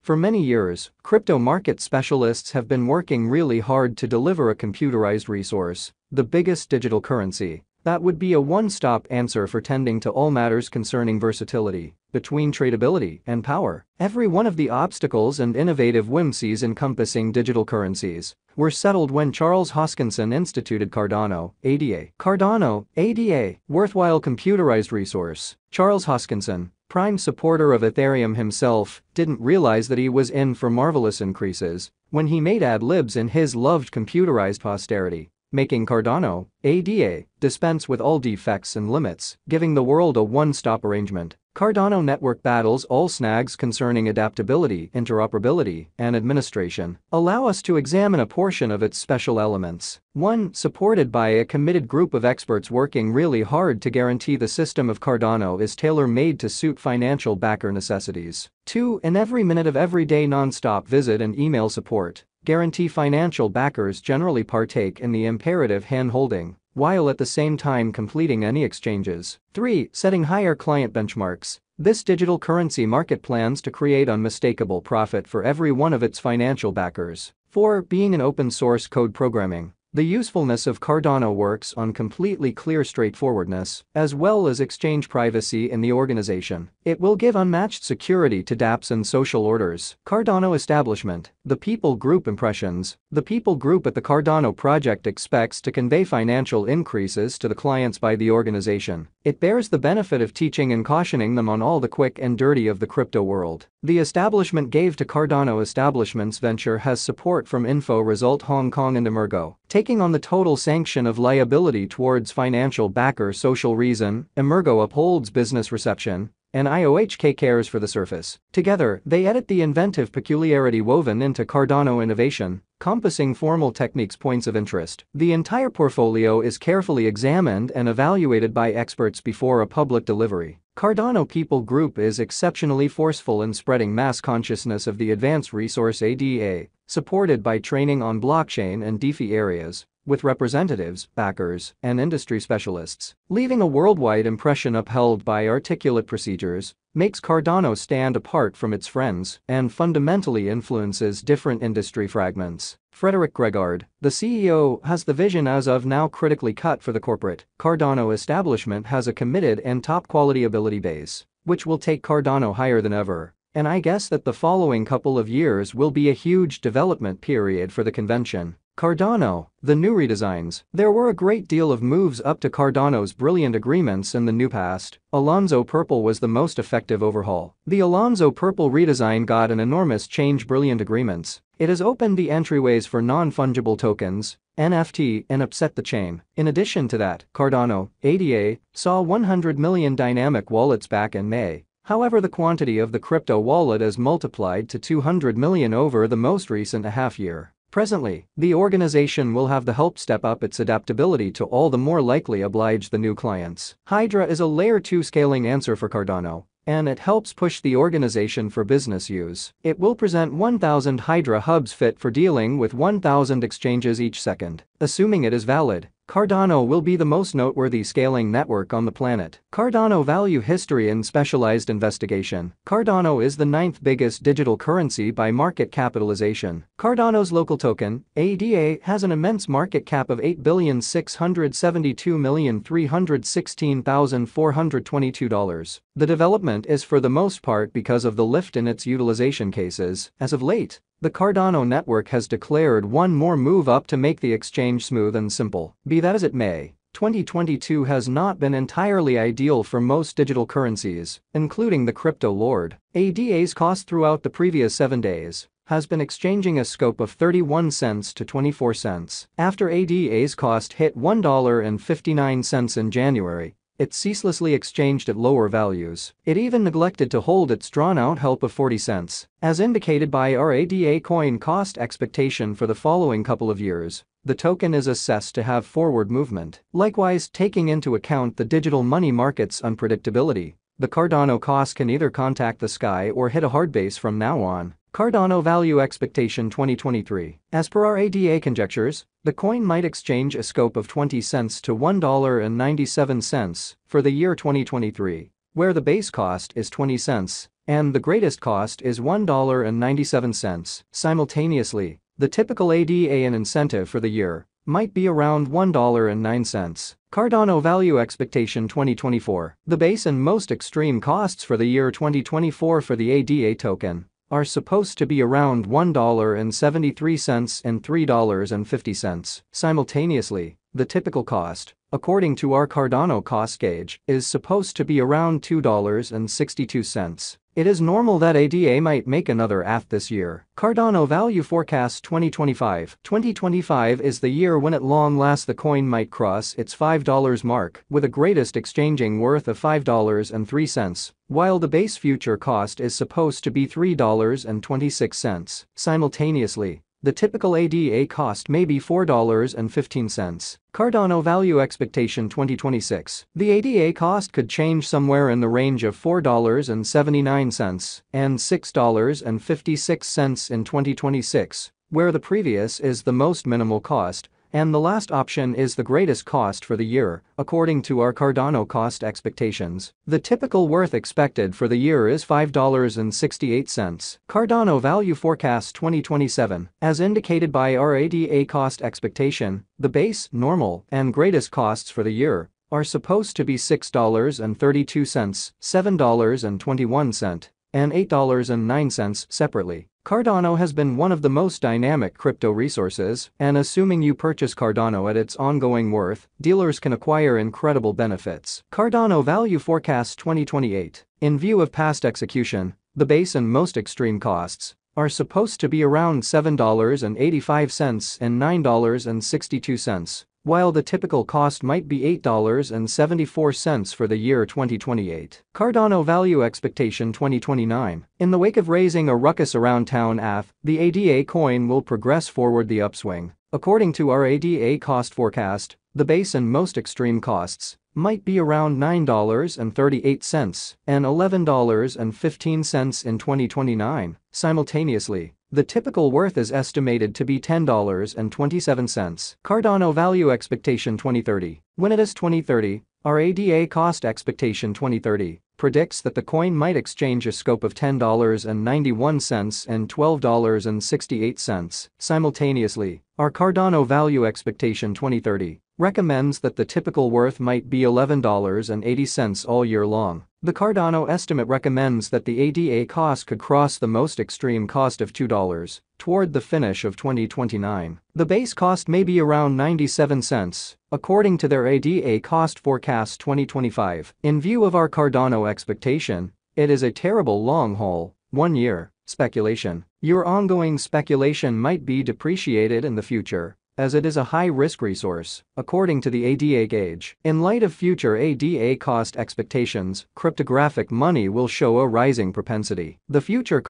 For many years, crypto market specialists have been working really hard to deliver a computerized resource, the biggest digital currency, that would be a one-stop answer for tending to all matters concerning versatility between tradability and power. Every one of the obstacles and innovative whimsies encompassing digital currencies were settled when Charles Hoskinson instituted Cardano, ADA. Cardano, ADA, worthwhile computerized resource. Charles Hoskinson, prime supporter of Ethereum himself, didn't realize that he was in for marvelous increases when he made ad-libs in his loved computerized posterity, making Cardano, ADA, dispense with all defects and limits, giving the world a one-stop arrangement. Cardano network battles all snags concerning adaptability, interoperability, and administration. Allow us to examine a portion of its special elements. 1. Supported by a committed group of experts working really hard to guarantee the system of Cardano is tailor-made to suit financial backer necessities. 2. In every minute of everyday non-stop visit and email support, guarantee financial backers generally partake in the imperative hand-holding, while at the same time completing any exchanges. 3. Setting higher client benchmarks. This digital currency market plans to create unmistakable profit for every one of its financial backers. 4. Being an open source code programming. The usefulness of Cardano works on completely clear straightforwardness, as well as exchange privacy in the organization. It will give unmatched security to dApps and social orders. Cardano establishment. The people group impressions. The people group at the Cardano project expects to convey financial increases to the clients by the organization. It bears the benefit of teaching and cautioning them on all the quick and dirty of the crypto world. The establishment gave to Cardano establishment's venture has support from Info Result Hong Kong and Emergo. Taking on the total sanction of liability towards financial backer social reason, Emergo upholds business reception, and IOHK cares for the surface. Together, they edit the inventive peculiarity woven into Cardano innovation, compassing formal techniques points of interest. The entire portfolio is carefully examined and evaluated by experts before a public delivery. Cardano People Group is exceptionally forceful in spreading mass consciousness of the advanced resource ADA, supported by training on blockchain and DeFi areas, with representatives, backers, and industry specialists. Leaving a worldwide impression upheld by articulate procedures, makes Cardano stand apart from its friends and fundamentally influences different industry fragments. Frederick Gregard, the CEO, has the vision as of now critically cut for the corporate Cardano establishment has a committed and top-quality ability base, which will take Cardano higher than ever. And I guess that the following couple of years will be a huge development period for the convention. Cardano, the new redesigns. There were a great deal of moves up to Cardano's brilliant agreements in the new past. Alonzo Purple was the most effective overhaul. The Alonzo Purple redesign got an enormous change. Brilliant agreements. It has opened the entryways for non-fungible tokens, NFT, and upset the chain. In addition to that, Cardano, ADA, saw 100 million dynamic wallets back in May. However, the quantity of the crypto wallet has multiplied to 200 million over the most recent half year. Presently, the organization will have the help step up its adaptability to all the more likely oblige the new clients. Hydra is a layer 2 scaling answer for Cardano, and it helps push the organization for business use. It will present 1,000 Hydra hubs fit for dealing with 1,000 exchanges each second. Assuming it is valid, Cardano will be the most noteworthy scaling network on the planet. Cardano Value History and Specialized Investigation. Cardano is the 9th biggest digital currency by market capitalization. Cardano's local token, ADA, has an immense market cap of $8,672,316,422. The development is for the most part because of the lift in its utilization cases. As of late, the Cardano network has declared one more move up to make the exchange smooth and simple. Be that as it may, 2022 has not been entirely ideal for most digital currencies, including the crypto lord. ADA's cost throughout the previous 7 days has been exchanging a scope of 31 cents to 24 cents. After ADA's cost hit $1.59 in January, it ceaselessly exchanged at lower values. It even neglected to hold its drawn-out help of 40 cents. As indicated by our ADA coin cost expectation for the following couple of years, the token is assessed to have forward movement. Likewise, taking into account the digital money market's unpredictability, the Cardano cost can either contact the sky or hit a hard base from now on. Cardano Value Expectation 2023. As per our ADA conjectures, the coin might exchange a scope of 20 cents to $1.97 for the year 2023, where the base cost is 20 cents and the greatest cost is $1.97. Simultaneously, the typical ADA and incentive for the year might be around $1.09. Cardano Value Expectation 2024. The base and most extreme costs for the year 2024 for the ADA token are supposed to be around $1.73 and $3.50. Simultaneously, the typical cost, according to our Cardano cost gauge, is supposed to be around $2.62. It is normal that ADA might make another AF this year. Cardano Value Forecast 2025. 2025 is the year when at long last the coin might cross its $5 mark with a greatest exchanging worth of $5.03, while the base future cost is supposed to be $3.26. Simultaneously, the typical ADA cost may be $4.15. Cardano Value Expectation 2026. The ADA cost could change somewhere in the range of $4.79 and $6.56 in 2026, where the previous is the most minimal cost and the last option is the greatest cost for the year, according to our Cardano cost expectations. The typical worth expected for the year is $5.68. Cardano Value Forecast 2027. As indicated by our ADA cost expectation, the base, normal, and greatest costs for the year are supposed to be $6.32, $7.21, and $8.09 separately. Cardano has been one of the most dynamic crypto resources, and assuming you purchase Cardano at its ongoing worth, dealers can acquire incredible benefits. Cardano Value Forecast 2028. In view of past execution, the base and most extreme costs are supposed to be around $7.85 and $9.62, while the typical cost might be $8.74 for the year 2028. Cardano Value Expectation 2029. In the wake of raising a ruckus around town AF, the ADA coin will progress forward the upswing. According to our ADA cost forecast, the base and most extreme costs might be around $9.38 and $11.15 in 2029. Simultaneously, the typical worth is estimated to be $10.27. Cardano Value Expectation 2030. When it is 2030, our ADA cost expectation 2030 predicts that the coin might exchange a scope of $10.91 and $12.68. Simultaneously, our Cardano Value Expectation 2030 recommends that the typical worth might be $11.80 all year long. The Cardano estimate recommends that the ADA cost could cross the most extreme cost of $2 toward the finish of 2029. The base cost may be around 97 cents, according to their ADA cost forecast 2025. In view of our Cardano expectation, it is a terrible long haul, 1 year, speculation. Your ongoing speculation might be depreciated in the future, as it is a high-risk resource, according to the ADA gauge. In light of future ADA cost expectations, cryptographic money will show a rising propensity. The future